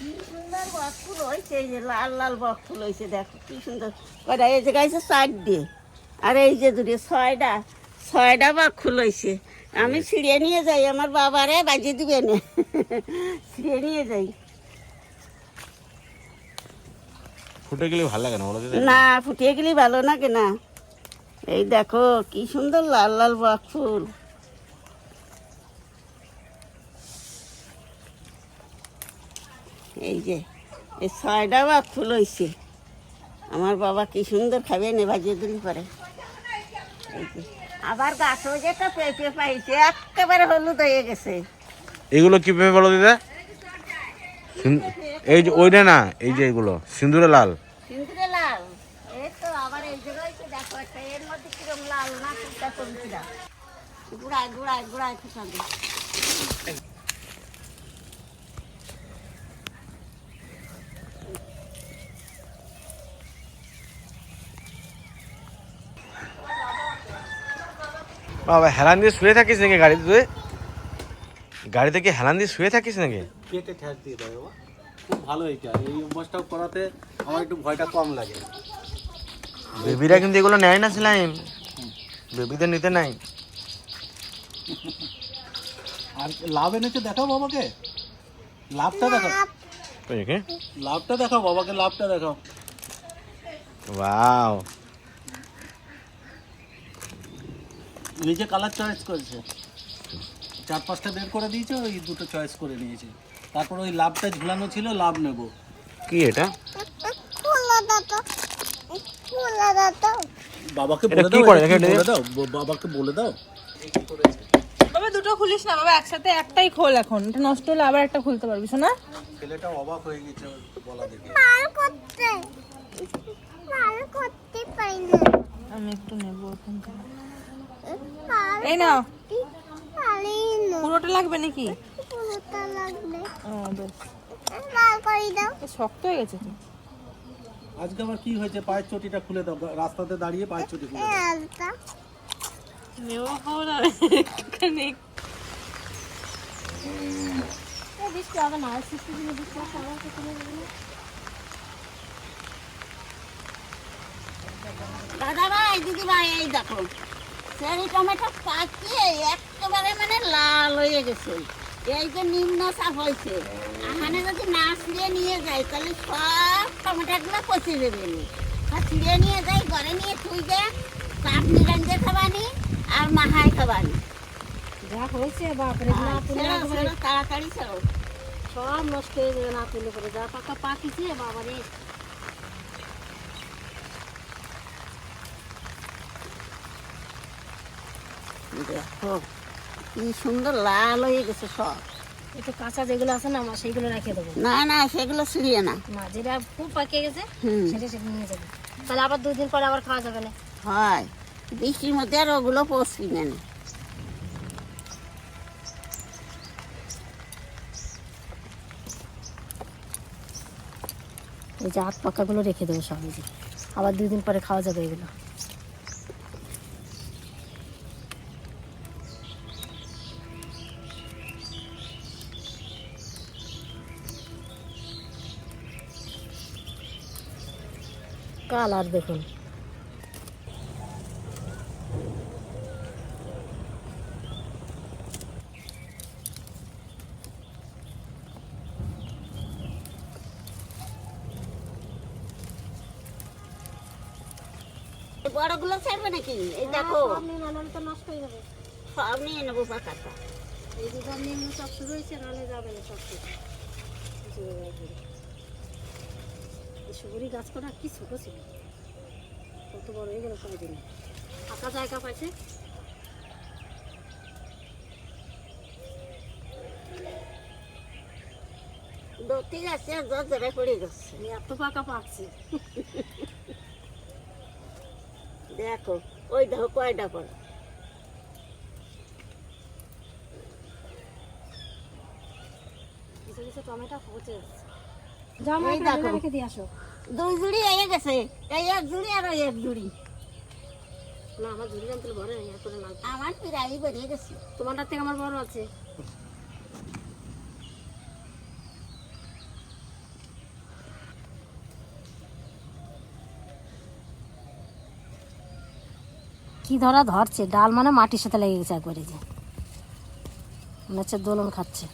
কি সুন্দর বক ফুল হয়েছে, এই যে লাল লাল বক ফুল হয়েছে, দেখো কি সুন্দর। কয়টা এই যে গাইছে 4টে, আর এই যে 2, 6টা বক ফুল হয়েছে। আমি ছিঁড়ে নিয়ে যাই, আমার বাবারে বাজিয়ে দিবে না, ছিঁড়ে নিয়ে যাই। ফুটে গেলে ভালো লাগে না বলো দিদি? না, ফুটিয়ে গেলে ভালো লাগে না। এই দেখো কি সুন্দর লাল লাল বক ফুল। এই যে এই 6টা বক ফুল হয়েছে, আমার বাবা কি সুন্দর খাবে নে ভাজিয়ে দিলি পরে। এই যে আবার গাছও যেটা পেঁপে পাইছে, একেবারে হলুদ হয়ে গেছে। এগুলো কি পেঁপে বলো দিদা? এই যে ওইটা না, এই যে এগুলো সিন্দুরে লাল। সিন্দুরে লাল। এই তো আবার এই যে রয়েছে, দেখো একটা এর মধ্যে কিরম লাল না কুর্তা কবিরা গুড়ায় গুড়ায় গুড়ায় খুশাবে। বাবা হেলান দিয়ে শুয়ে থাকিস নাকি গাড়িতে? তুই গাড়িতে কি হেলান দিয়ে শুয়ে থাকিস নাকি? পেটে ঠ্যাস দিয়ে দেয় বাবা, খুব ভালো এটা। এই অভ্যাসটাও করাতে আমার একটু ভয়টা কম লাগে। বেবিরা কিন্তু এগুলো নেয় না সেলাইম, বেবিদের নিতে নাই। আর লাভ এনেছে দেখাও বাবাকে, লাভটা দেখাও, লাভটা দেখাও বাবাকে, লাভটা দেখাও। ওয়াও, নিজে কালার চয়েস করেছে, 4-5টা বের করে দিয়েছে, ওই 2টো চয়েস করে নিয়েছে। তারপর ওই লাভটা ঝুলানো ছিল, লাভ নেব। কি এটা? বাবাকে এটা বলে কি দাও, করে? এটা কি এটা বলে দাও, বাবাকে বলে দাও। বাবা দুটো খুলিস না বাবা, একসাথে একটাই খোল। এখন এটা নষ্ট হলে আবার একটা খুলতে পারবি না? ছেলেটা অবাক হয়ে গেছে বলা দেখে। আমি একটু নেব ওখান থেকে। এই নাও, পুরোটা লাগবে নাকি? ও বেশ, শক্ত হয়ে গেছে তো। আজকে আবার কি হয়েছে? পায়ের চটিটা খুলে দাও, রাস্তাতে দাঁড়িয়ে পায়ের চটি খুলে দাও। নেব পুরো একটুখানি। দাদা ভাই, দিদি ভাই, এই দেখো চেরি টমেটো পাকিয়ে একেবারে মানে লাল হয়ে গেছে। এই যে নিম্ন চাপ হয়েছে, এখানে যদি না ছিঁড়ে নিয়ে যায় তাহলে সব টমেটোগুলো পচে যাবে। ছিঁড়ে নিয়ে যাই, ঘরে নিয়ে থুই দেন, চাটনি রান্ধে খাবানি আর মাহাই খাবানি। যা হয়েছে বাপরে, না তুলে একবারে তাড়াতাড়ি ছাড়ো, সব নষ্ট হয়ে যাবে না তুলে করে। যা পাকা পাকিছে বাবারে। দেখো কি সুন্দর লাল হয়ে গেছে সব। একটু কাঁচা যেগুলো আছে না আমার, সেইগুলো রেখে দেবো। না না, সেগুলো ছিঁড়িয়ে না। না, যেটা খুব পাকিয়ে গেছে হুম, সেটা সেটা নিয়ে যাবে। তাহলে আবার 2 দিন পরে আবার খাওয়া যাবে না। হয় বৃষ্টির মধ্যে আর ওগুলো পচবি না। এই যে হাত পাকাগুলো রেখে দেবো সব, এই যে আবার 2 দিন পরে খাওয়া যাবে এগুলো। কালার দেখুন, বড়গুলো ছাড়বে নাকি? এই দেখো তো নষ্ট হয়ে যাবে। সব নিয়ে নেবো পাকাটা। এই যে সব নিম্ন সব শুরু হয়েছে, নাহলে যাবে না সব কিছু। সুপুরি গাছ করা কি ছোট ছিল, কত বড় হয়ে গেল কয়েকদিন। ফাঁকা জায়গা পাইছে, দতি গাছে জরে পড়ে গেছে, এত পাকা পাকছে। দেখো ওই দেখো কয়টা পড়ে। কিছু কিছু টমেটো পচে যাচ্ছে। জামা এই দেখো। রেখে দিয়ে আসো। 2 জুড়ি হয়ে গেছে, এই 1 জুড়ি আর ওই 1 জুড়ি। না, আমার ঝুড়ি জানতে বড় নেই, এত না। আমার প্রায় বেরিয়ে গেছে। তোমারটার থেকে আমার বড় আছে। কি ধরা ধরছে, ডাল মানে মাটির সাথে লেগে গেছে একবারে, যে মনে হচ্ছে দোলন খাচ্ছে।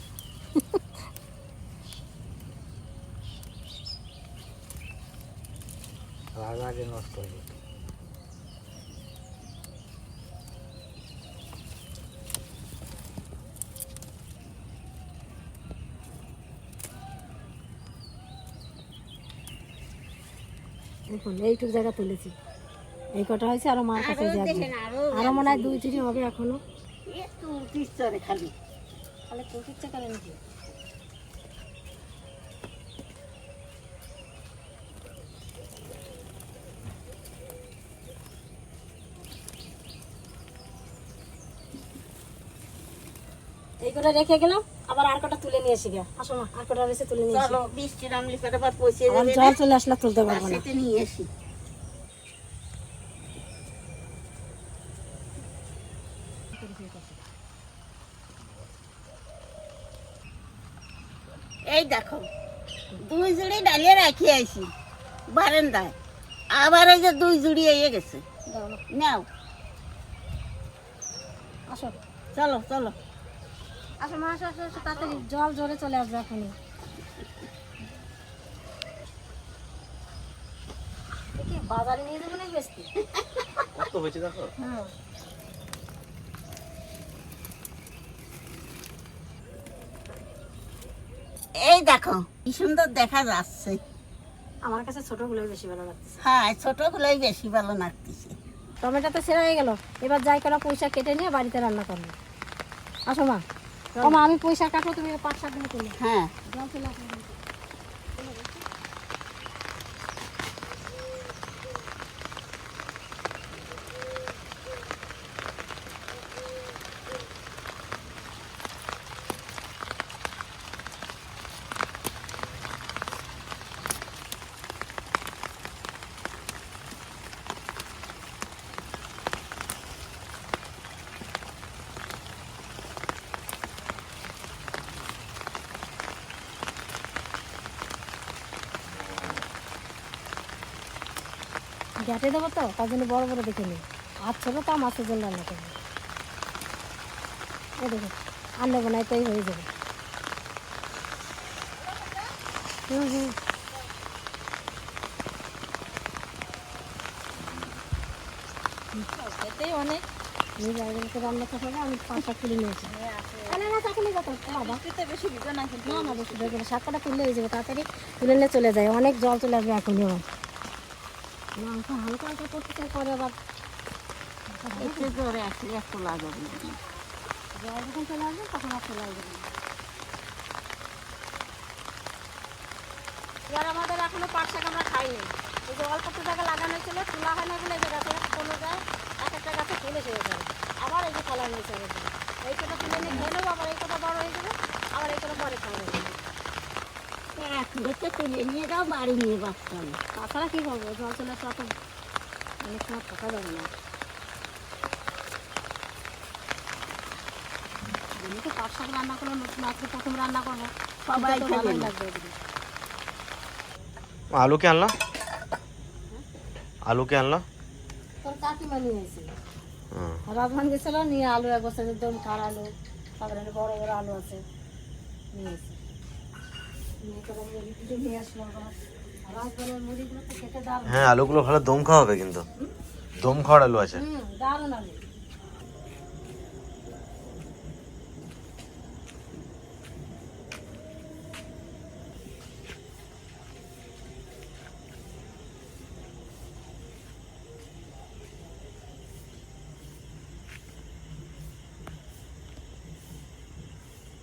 দেখুন এইটুকু জায়গা তুলেছি, এই কটা হয়েছে, আরো মার কাছে আরো যাবে, দেখেন, আরো মনে হয় 2-3 হবে এখনো। একটু পিছনে খালি তাহলে কোকিচ্ছে কেন নাকি? এই কটা রেখে গেলাম, আবার আর কটা তুলে নিয়ে এসে গে। আসো মা, আর কটা রয়েছে তুলে নিয়ে এসে। চলো বৃষ্টি নামলে পরে আবার পৌঁছে আবার যাবে, জল চলে আসলে তুলতে পারবো না। সেটা নিয়ে আসি। এই দেখো 2 জুড়ি ডালিয়া রাখি আইছি বারান্দায়, আবার এই যে 2 জুড়ি এসে গেছে। দাও না, নাও আসো চলো চলো। আসো মা, আসো আসো আসো, তাড়াতাড়ি জল জোরে চলে আসবে এখনই। কি বাজারে নিয়ে যাবো না বেশি? কত হয়েছে দেখো। হ্যাঁ, এই দেখো কি সুন্দর দেখা যাচ্ছে। আমার কাছে ছোটগুলোই বেশি ভালো লাগছে। হ্যাঁ ছোটগুলোই বেশি ভালো লাগতেছে। টমেটো তো সেরা হয়ে গেল, এবার যাই করা পয়সা কেটে নিয়ে বাড়িতে রান্না করবো। আসো মা, ও মা আমি পয়সা কাটবো, তুমি পাট শাকগুলো তুলে হ্যাঁ জল চলে আসবে। ঘেটে দেবো তো, তার জন্য বড় বড় দেখে নিই। আর ছোটো তো মাছের জন্য রান্না করবো। ও দেখো আর নেবো না, এটাই হয়ে যাবে। হুম, এতেই অনেক। এই জায়গাগুলোতে রান্না করতে হবে, আমি 5-7 তুলে নিয়েছি। না না চাকুলি কত বাবা, বেশি ভিজো না কিন্তু। না না বেশি দেখবে, 7 কটা তুললে হয়ে যাবে, তাড়াতাড়ি তুলে নিয়ে চলে যায়, অনেক জল চলে আসবে এখনই। আমার মাংস হালকা হালকা করতে চাই, পরে আবার একটু জোরে আসলে একটু লাগাবো। জল যখন চলে আসবে তখন আর চলে আসবে না। এবার আমাদের এখনো পাট শাক আমরা খাইনি। এই যে অল্প একটু জায়গা লাগানো ছিল, তোলা হয় না বলে এই যে গাছে কোনো যায়, এক একটা গাছে তুলে ছেড়ে যায়, আবার এই যে ফলানো হয়েছে। এই কটা তুলে নিয়ে খেয়ে নেবো, আবার এই কটা বড় হয়ে যাবে, আবার এই কটা পরে খাওয়া যাবে। দেখতে তুলে নিয়ে যাও বাড়ি নিয়ে বাঁচতাম। তাছাড়া কী করবো, জল চলে আসলে অত অনেক সময় থাকা যাবে না। আমি তো পাট শাক রান্না করলে নতুন আজকে প্রথম রান্না করবো, সবাই তো খাবে ভালোই না। লাগবে এদিকে। আলু কে আনলো? আলু কে আনলো? তোর কাকিমা নিয়ে এসেছিল, হুম। রাজমান গেছিল, নিয়ে আলু এক বছর একদম কার আলু, তারপরে বড় বড় আলু আছে নিয়ে এসে নিয়ে করে নিয়ে আসলো। রাজমানের মুড়িগুলো তো খেতে দারুণ। হ্যাঁ আলুগুলো ভালো দম খাওয়া হবে, কিন্তু দম খাওয়ার আলু আছে। দারুণ আলু।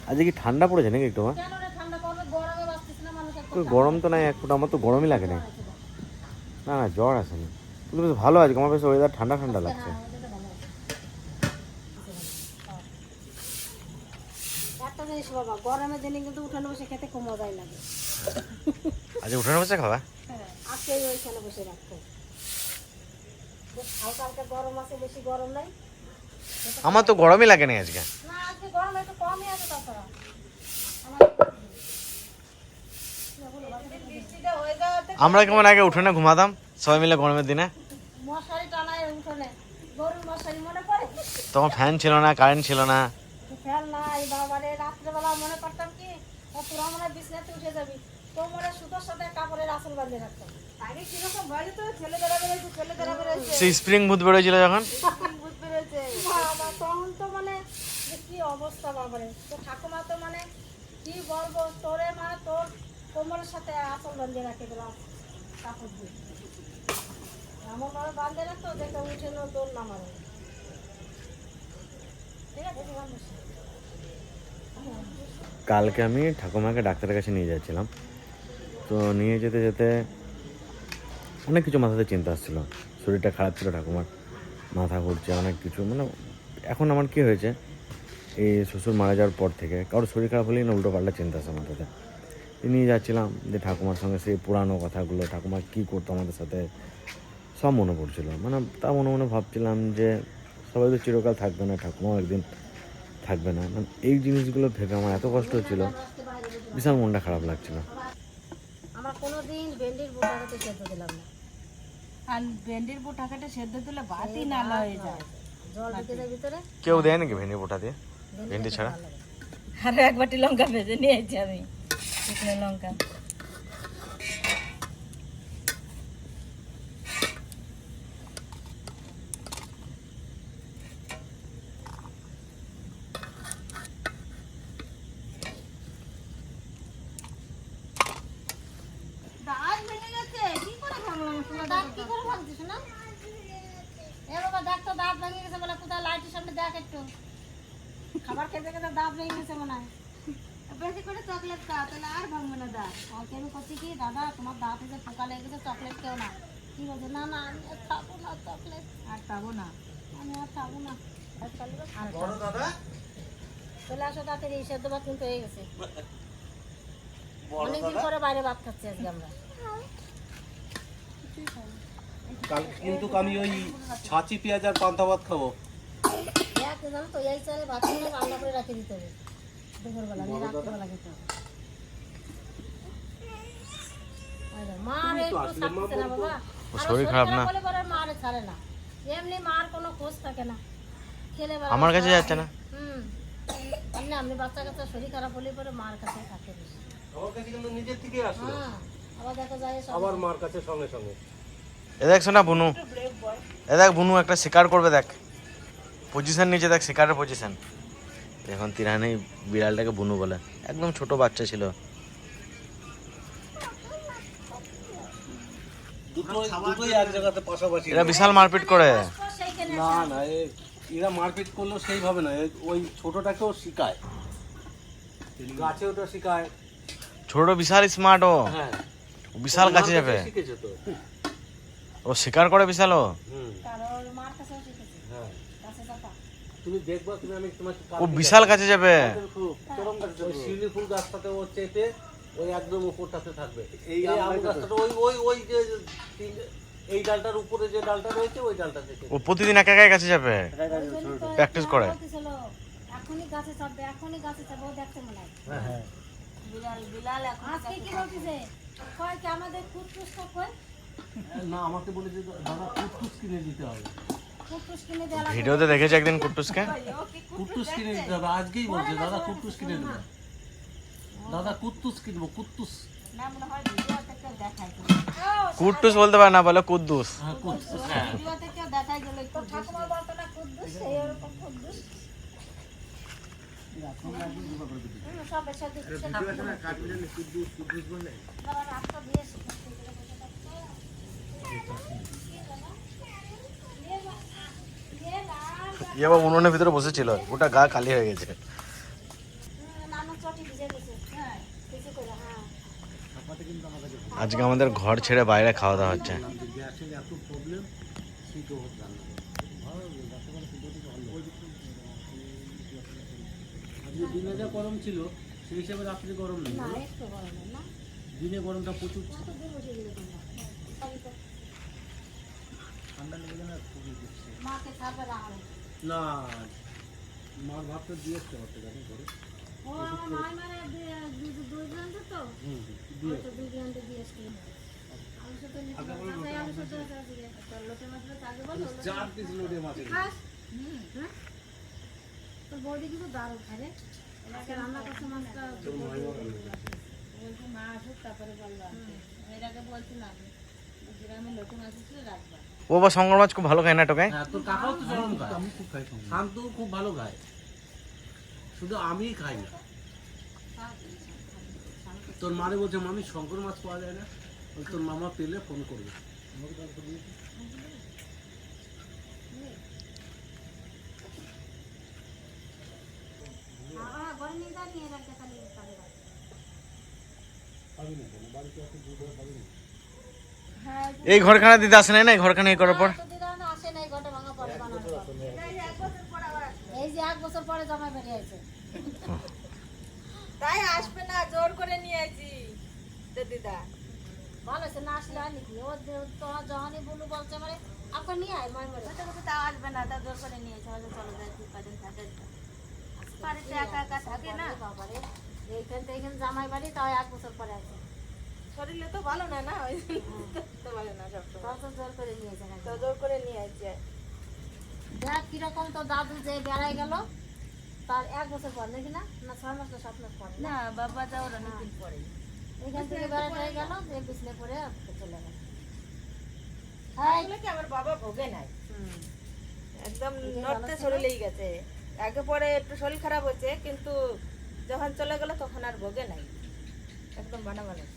আজকে কি ঠান্ডা পড়েছে নাকি একটু? কেন রে ঠান্ডা পড়বে, গরমে বাঁচতেছে না মানুষ একটা। কই গরম তো নাই এক ফোঁটা, আমার তো গরমই লাগে না। না না জ্বর আসেনি, কিন্তু বেশ ভালো আজকে, আমার বেশ ওয়েদার ঠান্ডা ঠান্ডা লাগছে। একটা জিনিস বাবা, গরমের দিনে কিন্তু উঠানে বসে খেতে খুব মজাই লাগে। আজকে উঠানে বসে খাওয়া? আজকে ওইখানে বসে রাখতে বেশ হালকা হালকা গরম আছে, বেশি গরম নাই। আমার তো গরমই লাগে না আজকে। না আজকে গরম একটু কমই আছে, তাছাড়া বৃষ্টিটা হয়ে যাওয়াতে আমরা কেমন আগে উঠোনে ঘুমাতাম সবাই মিলে গরমের দিনে। মশারি টানায় উঠোনে, গরুর মশারি তখন ফ্যান ছিল না, কারেন্ট ছিল না। ফেল নাই বাবারে, রাত্রেবেলা মনে করতাম কি ও তোরা মনে হয় বিছনাতে উঠে যাবি, কোমরে সুতোর সাথে কাপড়ের আঁচল বাঁধে রাখতাম। আগে কিরকম ভয় তো ছেলেদেরা বেরোচ্ছে সেই স্প্রিং বুথ বেরোয়েছিল যখন। ভূত বেরোচ্ছে। বাবা তখন তো মানে যে কি অবস্থা বাবারে, তো ঠাকুমা তো মানে কি বলবো তোরে, মানে তোর কোমরের সাথে আঁচল বাঁধে রাখে দিলাম কাপড় দিয়ে, এমন ভাবে বাঁধে রাখতো যে কেউ উঠে দৌড় না মারে। ঠিক আছে মানুষ কালকে আমি ঠাকুমাকে ডাক্তারের কাছে নিয়ে যাচ্ছিলাম, তো নিয়ে যেতে যেতে অনেক কিছু মাথাতে চিন্তা আসছিলো। শরীরটা খারাপ ছিল ঠাকুমার, মাথা ঘুরছে, অনেক কিছু। মানে এখন আমার কী হয়েছে, এই শ্বশুর মারা যাওয়ার পর থেকে কারোর শরীর খারাপ হলেই না উল্টো পাল্টা চিন্তা আসে মাথাতে। নিয়ে যাচ্ছিলাম যে ঠাকুমার সঙ্গে সেই পুরানো কথাগুলো, ঠাকুমা কী করতো আমাদের সাথে, সব মনে পড়ছিল। মানে তা মনে মনে ভাবছিলাম যে সবাই তো চিরকাল থাকবে না, ঠাকুমাও একদিন থাকবে না। মানে এই জিনিসগুলো ভেবে আমার এত কষ্ট হচ্ছিল, বিশাল মনটা খারাপ লাগছিল। আমরা কোনোদিন ভেন্ডির বোটাকে সেদ্ধ দিলাম না, আর ভেন্ডির বোটাকাটা সেদ্ধ দিলে ভাতই নালা হয়ে যায়। জল ঢুকে যায় ভিতরে। কেউ দেয় নাকি ভেন্ডি পোটা দিয়ে, ভেন্ডি ছাড়া? আরো এক বাটি লঙ্কা ভেজে নিয়েছি আমি, শুকনো লঙ্কা। দাঁত ভেঙে গেছে, কি করে ভাঙলাম? দাঁত কি করে ভাঙছিস না? এ বাবা দেখ তো দাঁত ভেঙে গেছে বলে, কোথায় লাইটের সামনে দেখ একটু। খাবার খেতে খেতে দাঁত ভেঙে গেছে মনে হয়। বেশি করে চকলেট খা, তাহলে আর ভাঙবে না দাঁত। আমাকে আমি করছি কি, দাদা তোমার দাঁতে যে পোকা লেগে গেছে, চকলেট কেউ না। কি বলছে, না না আমি আর খাবো না চকলেট, আর খাবো না। আমি আর খাবো না। চলে আসো তাড়াতাড়ি, সেদ্ধ ভাত কিন্তু হয়ে গেছে। অনেকদিন পরে বাইরে ভাত খাচ্ছি আজকে আমরা। কালকে কিন্তু আমি ওই ছাঁচি পেঁয়াজ আর পান্তা ভাত খাবো। এক জানো তো, এই চালে ভাত করে রান্না করে রাখে দিতে হবে দুপুরবেলা, নিয়ে রাত্রিবেলা খেতে হবে। মার একটু থাকছে না বাবা, আর শরীর খারাপ না, বলে পরে মারে ছাড়ে না, এমনি মার কোনো খোঁজ থাকে না, খেলে বেড়ায়। আমার কাছে যাচ্ছে না। এমনি আপনি বাচ্চা কাচ্চা শরীর খারাপ হলে পরে মার কাছে থাকে বেশি। আমার কাছে কিন্তু নিজের থেকে আসলো, হ্যাঁ আবার দেখা যায় সব আবার মার কাছে সঙ্গে সঙ্গে। এ দেখ শোনা বুনু, এ দেখ বুনু একটা শিকার করবে, দেখ পজিশন নিচে, দেখ শিকারের পজিশন। এখন তিরানি বিড়ালটাকে বুনু বলে, একদম ছোট বাচ্চা ছিল। দুটোই এক জায়গাতে পাশাপাশি। এরা বিশাল মারপিট করে। সেইখানে না না, এরা মারপিট করলেও সেইভাবে না, ওই ছোটটাকেও শিখায়, গাছে ওটা শিখায়। ছোট বিশাল স্মার্ট, ও হ্যাঁ, বিশাল কাছে যাবে, শিখেছে তো। ও শিকার করে বিশাল। ও কারোর মার কাছেও শিখেছে, হ্যাঁ, কাছে যাতা। তুমি দেখবা, তুমি আমি তোমার ও বিশাল কাছে যাবে। শিউলি ফুল গাছটাতে ও চেপে ওই একদম উপরটাতে থাকবে। এই আম গাছটাতে ওই ওই ওই যে এই ডালটার উপরে যে ডালটা রয়েছে ওই ডালটা থেকে ও প্রতিদিন একা একাই কাছে যাবে, প্র্যাকটিস করে। এখনই গাছে চাপবে, এখনই গাছে চাপবে, ও দেখতে মনে হয়। হ্যাঁ, বিড়াল বিড়াল এখন আজকে কি বলতেছে, কয় কি আমাদের কুটকুসটা কই, না আমাকে বলে যে দাদা কুটকুস কিনে দিতে হবে। কুটকুস কিনে দেওয়া লাগবে। ভিডিওতে দেখেছি একদিন কুট্টুসকে। কুটকুস কিনে দিতে হবে, আজকেই বলছে দাদা কুটকুস কিনে দেবে। দাদা কুটকুস কিনবো, কুটকুস। না মনে হয় ভিডিওতে কেউ দেখায়, কুট্টুস বলতে পারে না, বলে কুদ্দুস। হ্যাঁ কুটকুস, হ্যাঁ। ভিডিওতে কেউ দেখায় গেলে তো ঠাকুমা বলতো না কুদ্দুস, সেই ওরকম কুদ্দুস। সব এসে দিচ্ছে বাবা, রাস্তা দিয়েছে। ইয়ে বা উনুনের ভিতরে বসেছিল, ওটা গা খালি হয়ে গেছে। নানু চটি ভিজে গেছে, হ্যাঁ কিছু করে, হ্যাঁ আজকে আমাদের ঘর ছেড়ে বাইরে খাওয়া দাওয়া হচ্ছে। গ্যাসের এত প্রবলেম, শীত রান্না আজকে দিনে যা গরম ছিল সেই হিসাবে রাত্রে গরম নেই। না একটু গরম না, দিনে গরমটা প্রচুর ছিল। কত দূর বসে গেলে তোমরা, ঠান্ডা লেগে না খুবই দিচ্ছে। মাকে ছাড়বে না আর। না, মার ভাতটা দিয়ে আসতে পারতে জানি করে। ও আমার মাই মানে দুই ঘন্টা তো, দিয়ে তো 2 ঘন্টা দিয়ে আসছি। আমি সাথে নিতে পারছি, আমি সাথে আছে লোটে মাছ আগে বলো 4 পিস লোটে মাছ খাস, হ্যাঁ তো বৌদি কিন্তু দারুণ খায় রে এটাকে রান্না করছে মাছটা বলছে মা আসুক তারপরে বললো আনতে। এর আগে বলছিলাম গ্রামে নতুন আসছিল রাখবা। ও বা শঙ্কর মাছ খুব ভালো খায় না টোকায়। হ্যাঁ তোর কাকাও তো চরম খায়, আমি খুব খাই, শান্ত খুব ভালো খায়, শুধু আমিই খাই না। তোর মারে বলছে মামি শঙ্কর মাছ পাওয়া যায় না, ওই তোর মামা পেলে ফোন করবে। ঘরে নিয়ে যা নিয়ে রাখতে খালি খালি এই ঘরখানা দিতে আসে নাই না, এই ঘরখানা এই করার পর আসে নাই ঘটে ভাঙা পরে বানানোর পর। এই যে 1 বছর পরে জামাই বেরিয়ে আছে তাই আসবে না, জোর করে নিয়ে আইছি দিদা। ভালো আছে না আসলে আর নাকি ও তো যখনই বলু বলছে মানে আপনার নিয়ে আয় মাই মরে তাও আসবে না, তা জোর করে নিয়ে চলে চলে যায় 2 থাকে বাড়িতে একা একা থাকে না, বাবারে এইখান থেকে এইখানে জামাই বাড়ি তাও 1 বছর পরে আছে শরীরে তো ভালো না, না ওই তো ভালো না সবসময়, তাও তো জোর করে নিয়ে যায় তো জোর করে নিয়ে আইছে। দেখ কিরকম তো দাদু যে বেড়াই গেল তার 1 বছর পর নাকি না না 6 মাস না 7 মাস পরে না বাবা যাও অনেকদিন পরে, এখান থেকে বেড়াতে গেল যে বিছনে পরে চলে গেল আসলে কি আমার বাবা ভোগে নাই, একদম নড়তে শরীরেই গেছে। আগে পরে একটু শরীর খারাপ হয়েছে, কিন্তু যখন চলে গেল তখন আর ভোগে নাই, একদম বানা মানুষ।